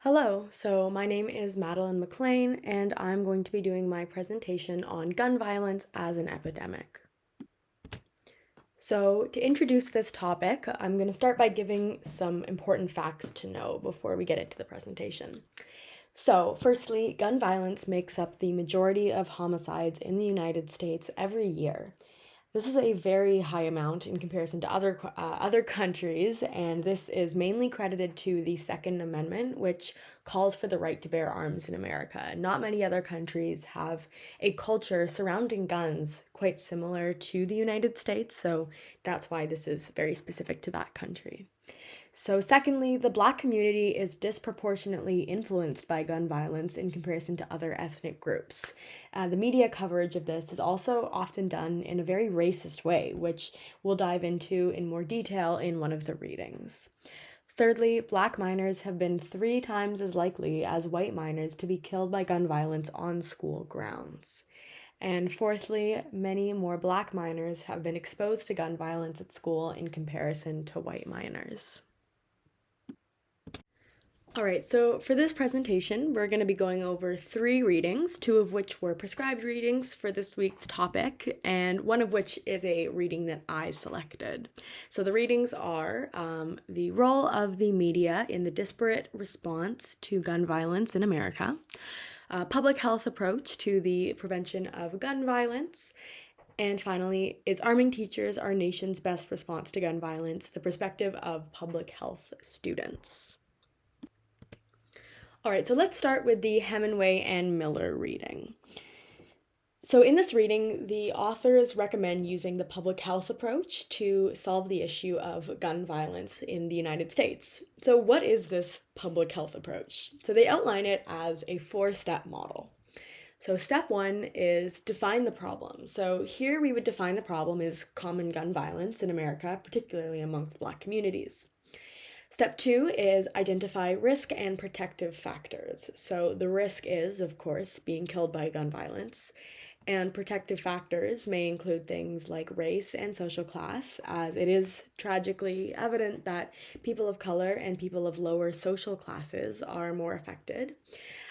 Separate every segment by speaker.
Speaker 1: Hello, so my name is Madeline McLean, and I'm going to be doing my presentation on gun violence as an epidemic. So, to introduce this topic, I'm going to start by giving some important facts to know before we get into the presentation. So, firstly, gun violence makes up the majority of homicides in the United States every year. This is a very high amount in comparison to other countries, and this is mainly credited to the Second Amendment, which calls for the right to bear arms in America. Not many other countries have a culture surrounding guns quite similar to the United States, so that's why this is very specific to that country. So, secondly, the Black community is disproportionately influenced by gun violence in comparison to other ethnic groups. The media coverage of this is also often done in a very racist way, which we'll dive into in more detail in one of the readings. Thirdly, Black minors have been 3 times as likely as white minors to be killed by gun violence on school grounds. And fourthly, many more Black minors have been exposed to gun violence at school in comparison to white minors. All right, so for this presentation, we're going to be going over 3 readings, 2 of which were prescribed readings for this week's topic, and one of which is a reading that I selected. So the readings are the role of the media in the disparate response to gun violence in America, public health approach to the prevention of gun violence, and finally, is arming teachers our nation's best response to gun violence, the perspective of public health students. All right, so let's start with the Hemingway and Miller reading. So in this reading, the authors recommend using the public health approach to solve the issue of gun violence in the United States. So what is this public health approach? So they outline it as a 4-step model. So step 1 is define the problem. So here we would define the problem as common gun violence in America, particularly amongst Black communities. Step 2 is identify risk and protective factors. So the risk is, of course, being killed by gun violence. And protective factors may include things like race and social class, as it is tragically evident that people of color and people of lower social classes are more affected,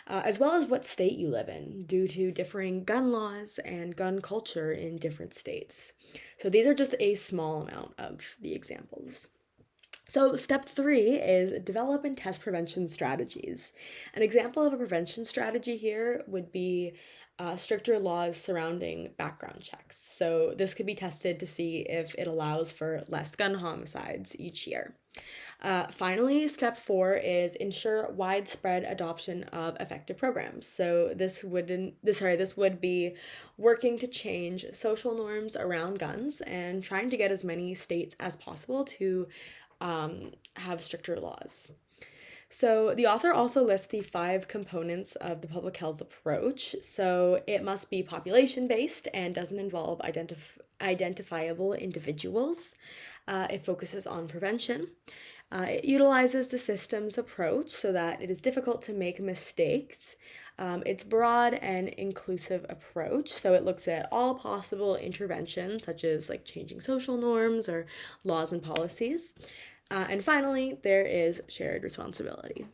Speaker 1: as well as what state you live in, due to differing gun laws and gun culture in different states. So these are just a small amount of the examples. So step 3 is develop and test prevention strategies. An example of a prevention strategy here would be stricter laws surrounding background checks. So this could be tested to see if it allows for less gun homicides each year. Finally, step 4 is ensure widespread adoption of effective programs. So this would be working to change social norms around guns and trying to get as many states as possible to have stricter laws. So the author also lists the 5 components of the public health approach. So it must be population-based and doesn't involve identifiable individuals. It focuses on prevention. It utilizes the systems approach so that it is difficult to make mistakes. It's broad and inclusive approach, so it looks at all possible interventions, such as like changing social norms or laws and policies. And finally, there is shared responsibility.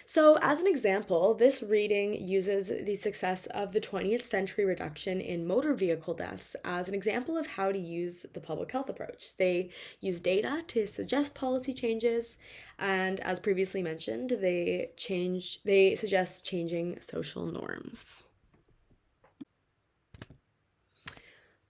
Speaker 1: So as an example, this reading uses the success of the 20th century reduction in motor vehicle deaths as an example of how to use the public health approach. They use data to suggest policy changes, and as previously mentioned, they suggest changing social norms.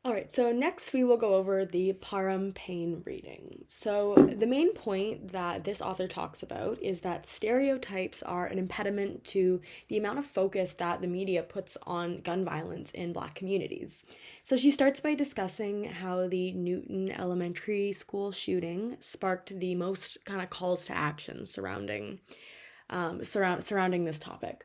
Speaker 1: All right, so next we will go over the Parham Paine reading. So the main point that this author talks about is that stereotypes are an impediment to the amount of focus that the media puts on gun violence in Black communities. So she starts by discussing how the Newton Elementary School shooting sparked the most kind of calls to action surrounding this topic.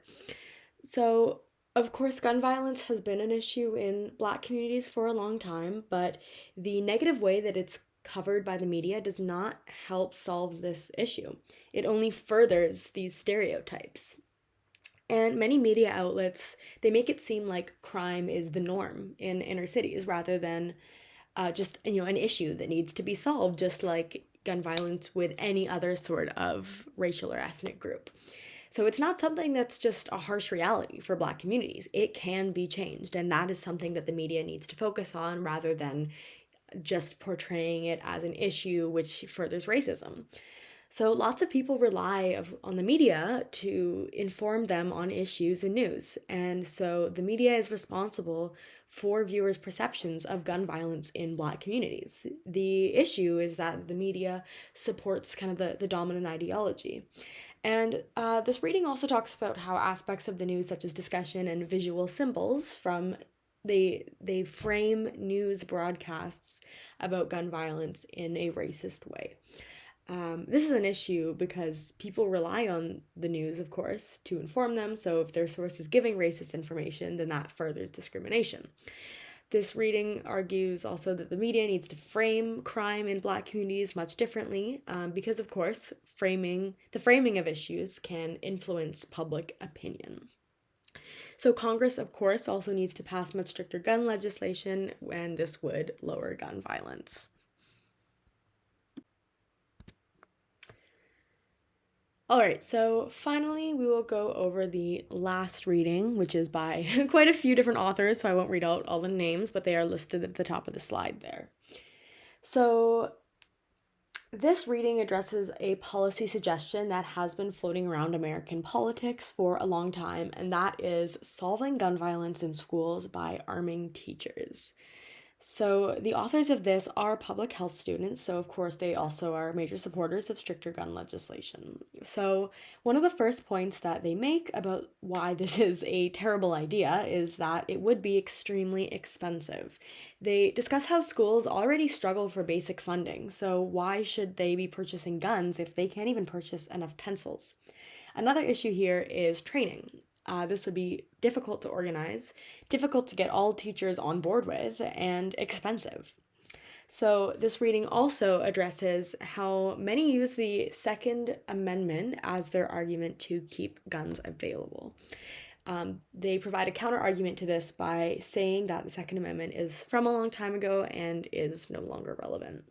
Speaker 1: So of course, gun violence has been an issue in Black communities for a long time, but the negative way that it's covered by the media does not help solve this issue. It only furthers these stereotypes. And many media outlets, they make it seem like crime is the norm in inner cities rather than just an issue that needs to be solved, just like gun violence with any other sort of racial or ethnic group. So it's not something that's just a harsh reality for Black communities. It can be changed, and that is something that the media needs to focus on rather than just portraying it as an issue which furthers racism. So lots of people rely on the media to inform them on issues and news. And so the media is responsible for viewers' perceptions of gun violence in Black communities. The issue is that the media supports kind of the dominant ideology. And this reading also talks about how aspects of the news, such as discussion and visual symbols they frame news broadcasts about gun violence in a racist way. This is an issue because people rely on the news, of course, to inform them. So if their source is giving racist information, then that furthers discrimination. This reading argues also that the media needs to frame crime in Black communities much differently because, of course, the framing of issues can influence public opinion. So Congress, of course, also needs to pass much stricter gun legislation, and this would lower gun violence. All right, so finally we will go over the last reading, which is by quite a few different authors, so I won't read out all the names, but they are listed at the top of the slide there. So this reading addresses a policy suggestion that has been floating around American politics for a long time, and that is solving gun violence in schools by arming teachers. So the authors of this are public health students, so of course they also are major supporters of stricter gun legislation. So one of the first points that they make about why this is a terrible idea is that it would be extremely expensive. They discuss how schools already struggle for basic funding, so why should they be purchasing guns if they can't even purchase enough pencils? Another issue here is training. This would be difficult to organize, difficult to get all teachers on board with, and expensive. So this reading also addresses how many use the Second Amendment as their argument to keep guns available. They provide a counter argument to this by saying that the Second Amendment is from a long time ago and is no longer relevant.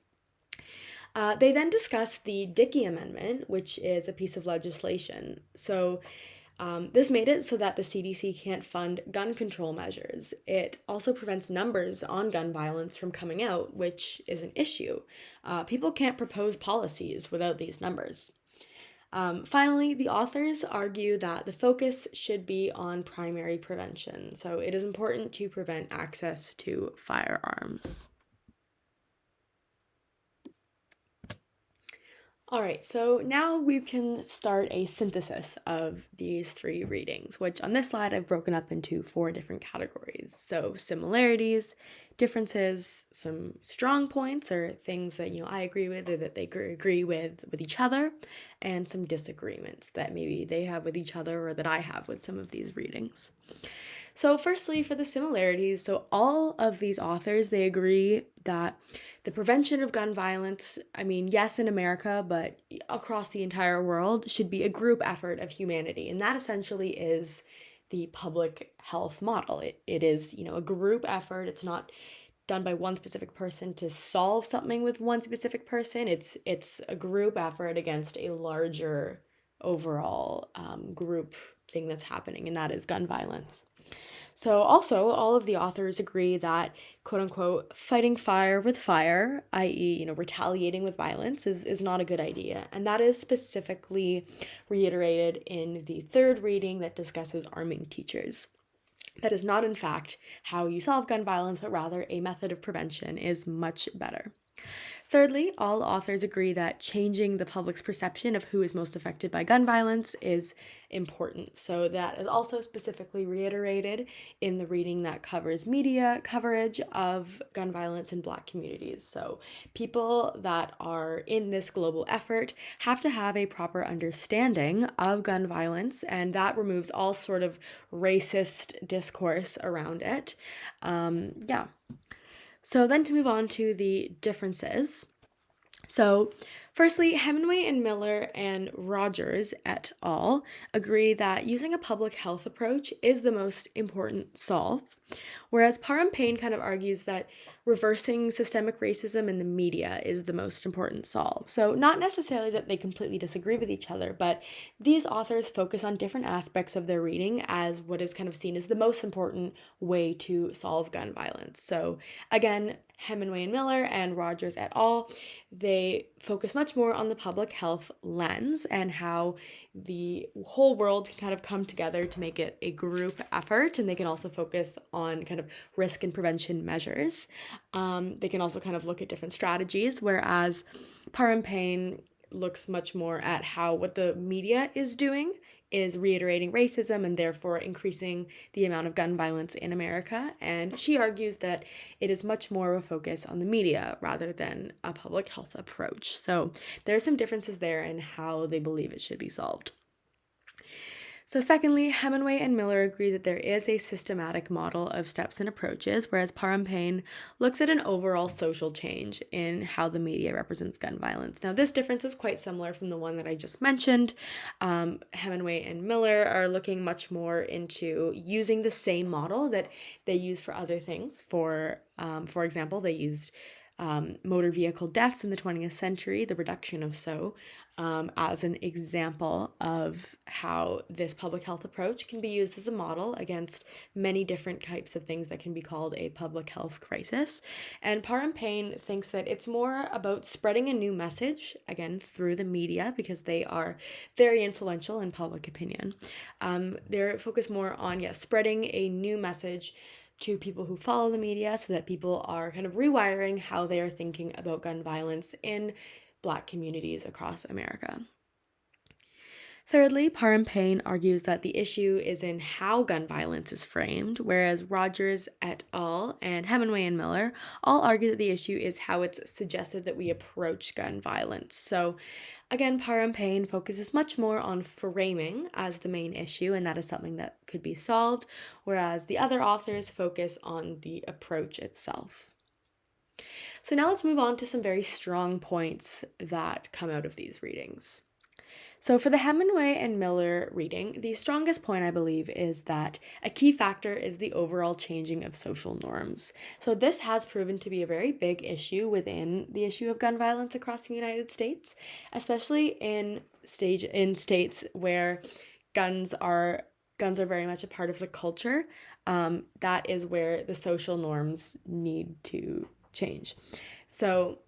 Speaker 1: They then discuss the Dickey Amendment, which is a piece of legislation. So this made it so that the CDC can't fund gun control measures. It also prevents numbers on gun violence from coming out, which is an issue. People can't propose policies without these numbers. Finally, the authors argue that the focus should be on primary prevention. So it is important to prevent access to firearms. All right, so now we can start a synthesis of these three readings, which on this slide I've broken up into 4 different categories. So similarities, differences, some strong points or things that I agree with or that they agree with each other, and some disagreements that maybe they have with each other or that I have with some of these readings. So firstly, for the similarities, so all of these authors, they agree that the prevention of gun violence, yes, in America, but across the entire world, should be a group effort of humanity. And that essentially is the public health model. It is, a group effort. It's not done by one specific person to solve something with one specific person. It's a group effort against a larger overall group thing that's happening, and that is gun violence. So also, all of the authors agree that, quote unquote, fighting fire with fire, i.e., retaliating with violence, is not a good idea. And that is specifically reiterated in the third reading that discusses arming teachers. That is not, in fact, how you solve gun violence, but rather a method of prevention is much better. Thirdly, all authors agree that changing the public's perception of who is most affected by gun violence is important. So that is also specifically reiterated in the reading that covers media coverage of gun violence in Black communities. So people that are in this global effort have to have a proper understanding of gun violence, and that removes all sort of racist discourse around it. So then to move on to the differences. So firstly, Hemingway and Miller and Rogers et al. Agree that using a public health approach is the most important solve, whereas Parham Payne kind of argues that reversing systemic racism in the media is the most important solve. So, not necessarily that they completely disagree with each other, but these authors focus on different aspects of their reading as what is kind of seen as the most important way to solve gun violence. So, again, Hemingway and Miller and Rogers et al., they focus much more on the public health lens and how the whole world can kind of come together to make it a group effort. And they can also focus on kind of risk and prevention measures. They can also kind of look at different strategies, whereas Parr and Payne looks much more at how what the media is doing is reiterating racism and therefore increasing the amount of gun violence in America. And she argues that it is much more of a focus on the media rather than a public health approach. So there are some differences there in how they believe it should be solved. So secondly, Hemingway and Miller agree that there is a systematic model of steps and approaches, whereas Parr and Payne looks at an overall social change in how the media represents gun violence. Now, this difference is quite similar from the one that I just mentioned. Hemingway and Miller are looking much more into using the same model that they use for other things. For example, they used motor vehicle deaths in the 20th century, the reduction of as an example of how this public health approach can be used as a model against many different types of things that can be called a public health crisis. And Parr and Payne thinks that it's more about spreading a new message, again, through the media, because they are very influential in public opinion. They're focused more on, spreading a new message to people who follow the media so that people are kind of rewiring how they are thinking about gun violence in Black communities across America. Thirdly, Parr and Payne argues that the issue is in how gun violence is framed, whereas Rogers et al. And Hemingway and Miller all argue that the issue is how it's suggested that we approach gun violence. So again, Parr and Payne focuses much more on framing as the main issue, and that is something that could be solved, whereas the other authors focus on the approach itself. So now let's move on to some very strong points that come out of these readings. So for the Hemingway and Miller reading, the strongest point, I believe, is that a key factor is the overall changing of social norms. So this has proven to be a very big issue within the issue of gun violence across the United States, especially in states where guns are very much a part of the culture. That is where the social norms need to change. So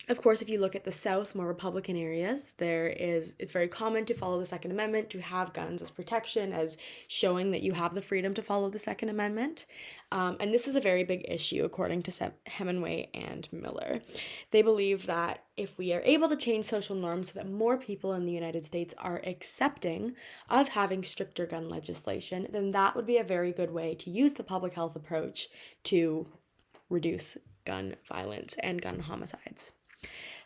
Speaker 1: of course, if you look at the South, more Republican areas, it's very common to follow the Second Amendment, to have guns as protection, as showing that you have the freedom to follow the Second Amendment. And this is a very big issue, according to Hemingway and Miller. They believe that if we are able to change social norms so that more people in the United States are accepting of having stricter gun legislation, then that would be a very good way to use the public health approach to reduce gun violence and gun homicides.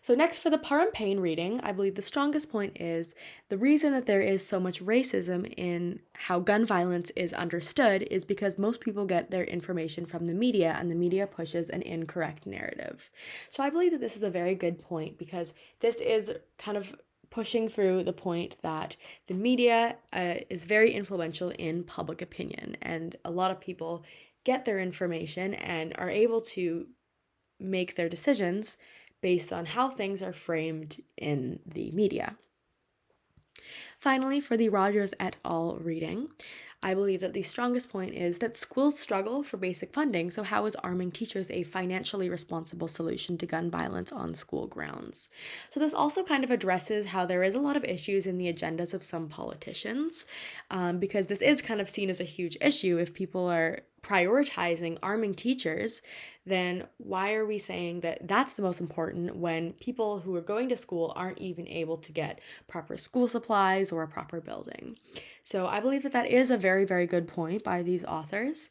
Speaker 1: So next, for the Parr and Payne reading, I believe the strongest point is the reason that there is so much racism in how gun violence is understood is because most people get their information from the media, and the media pushes an incorrect narrative. So I believe that this is a very good point, because this is kind of pushing through the point that the media is very influential in public opinion, and a lot of people get their information and are able to make their decisions based on how things are framed in the media. Finally, for the Rogers et al. Reading, I believe that the strongest point is that schools struggle for basic funding, so how is arming teachers a financially responsible solution to gun violence on school grounds? So this also kind of addresses how there is a lot of issues in the agendas of some politicians, because this is kind of seen as a huge issue. If people are prioritizing arming teachers, then why are we saying that that's the most important when people who are going to school aren't even able to get proper school supplies or a proper building? So I believe that that is a very, very good point by these authors.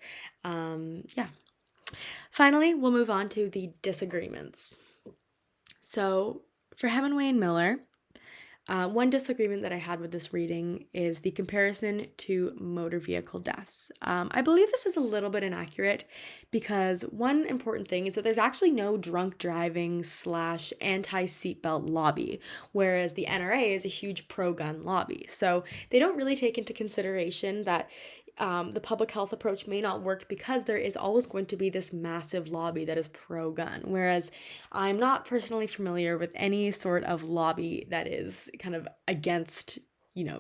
Speaker 1: Finally, we'll move on to the disagreements. So for Hemingway and Miller, one disagreement that I had with this reading is the comparison to motor vehicle deaths. I believe this is a little bit inaccurate, because one important thing is that there's actually no drunk driving / anti-seatbelt lobby, whereas the NRA is a huge pro-gun lobby. So they don't really take into consideration that the public health approach may not work because there is always going to be this massive lobby that is pro-gun, whereas I'm not personally familiar with any sort of lobby that is kind of against,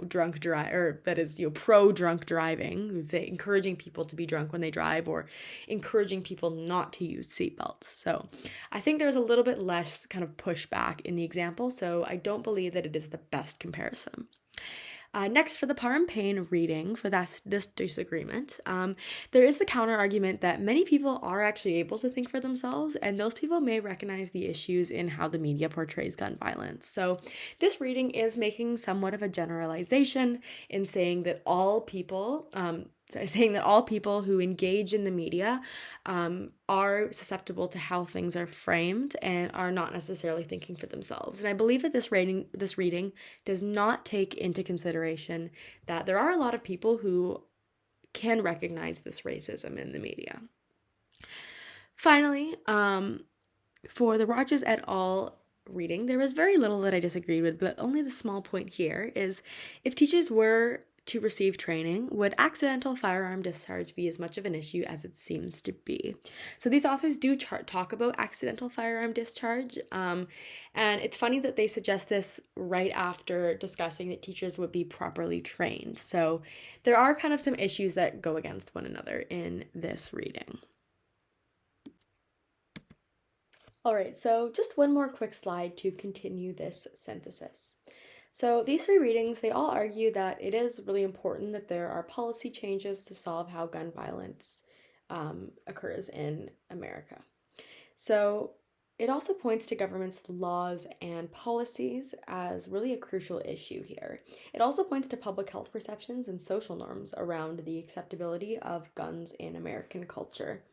Speaker 1: drunk drive, or that is, pro drunk driving, who's encouraging people to be drunk when they drive or encouraging people not to use seatbelts. So I think there's a little bit less kind of pushback in the example, so I don't believe that it is the best comparison. Next, for the Par and Pain reading for this disagreement, there is the counter argument that many people are actually able to think for themselves, and those people may recognize the issues in how the media portrays gun violence. So this reading is making somewhat of a generalization in saying that all people, who engage in the media are susceptible to how things are framed and are not necessarily thinking for themselves. And I believe that this reading does not take into consideration that there are a lot of people who can recognize this racism in the media. Finally, for the Rogers et al. Reading, there was very little that I disagreed with, but only the small point here is if teachers were to receive training, would accidental firearm discharge be as much of an issue as it seems to be? So these authors do talk about accidental firearm discharge, and it's funny that they suggest this right after discussing that teachers would be properly trained. So there are kind of some issues that go against one another in this reading. All right, so just one more quick slide to continue this synthesis. So these three readings, they all argue that it is really important that there are policy changes to solve how gun violence occurs in America. So it also points to government's laws and policies as really a crucial issue here. It also points to public health perceptions and social norms around the acceptability of guns in American culture.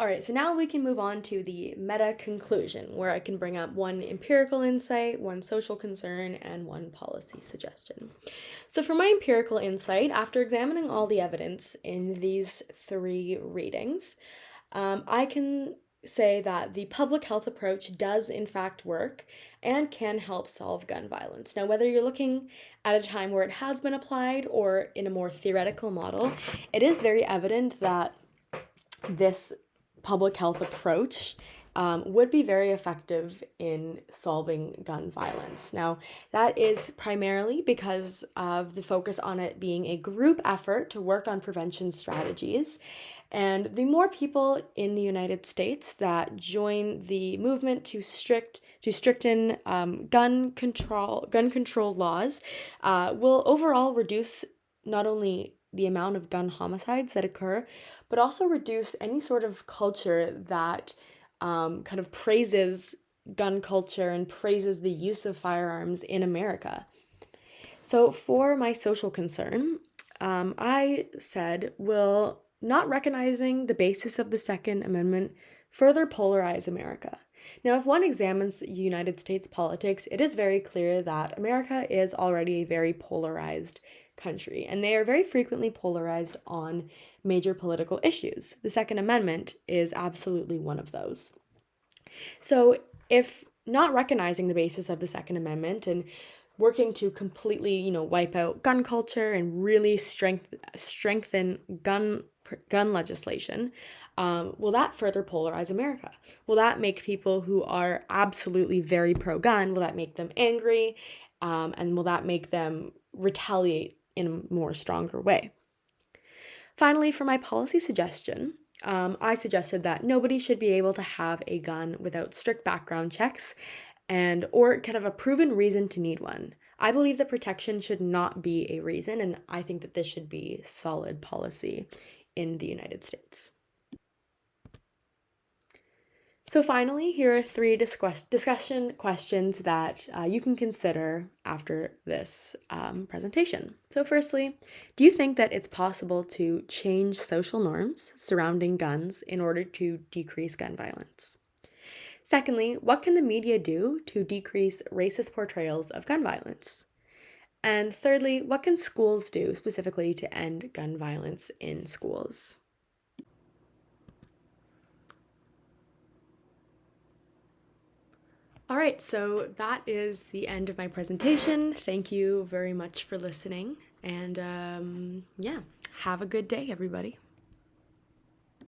Speaker 1: All right, so now we can move on to the meta conclusion, where I can bring up one empirical insight, one social concern, and one policy suggestion. So for my empirical insight, after examining all the evidence in these three readings, I can say that the public health approach does in fact work and can help solve gun violence. Now, whether you're looking at a time where it has been applied or in a more theoretical model, it is very evident that this public health approach would be very effective in solving gun violence. Now, that is primarily because of the focus on it being a group effort to work on prevention strategies. And the more people in the United States that join the movement to stricten gun control laws will overall reduce not only the amount of gun homicides that occur, but also reduce any sort of culture that kind of praises gun culture and praises the use of firearms in America. So for my social concern, I said, will not recognizing the basis of the Second Amendment further polarize America? Now, if one examines United States politics, it is very clear that America is already a very polarized country, and they are very frequently polarized on major political issues. The Second Amendment is absolutely one of those. So if not recognizing the basis of the Second Amendment and working to completely, wipe out gun culture and really strengthen gun legislation, will that further polarize America? Will that make people who are absolutely very pro-gun, will that make them angry? And will that make them retaliate in a more stronger way? Finally, for my policy suggestion, I suggested that nobody should be able to have a gun without strict background checks or kind of a proven reason to need one. I believe that protection should not be a reason, and I think that this should be solid policy in the United States. So finally, here are three discussion questions that you can consider after this presentation. So firstly, do you think that it's possible to change social norms surrounding guns in order to decrease gun violence? Secondly, what can the media do to decrease racist portrayals of gun violence? And thirdly, what can schools do specifically to end gun violence in schools? All right, so that is the end of my presentation. Thank you very much for listening, And yeah, have a good day, everybody.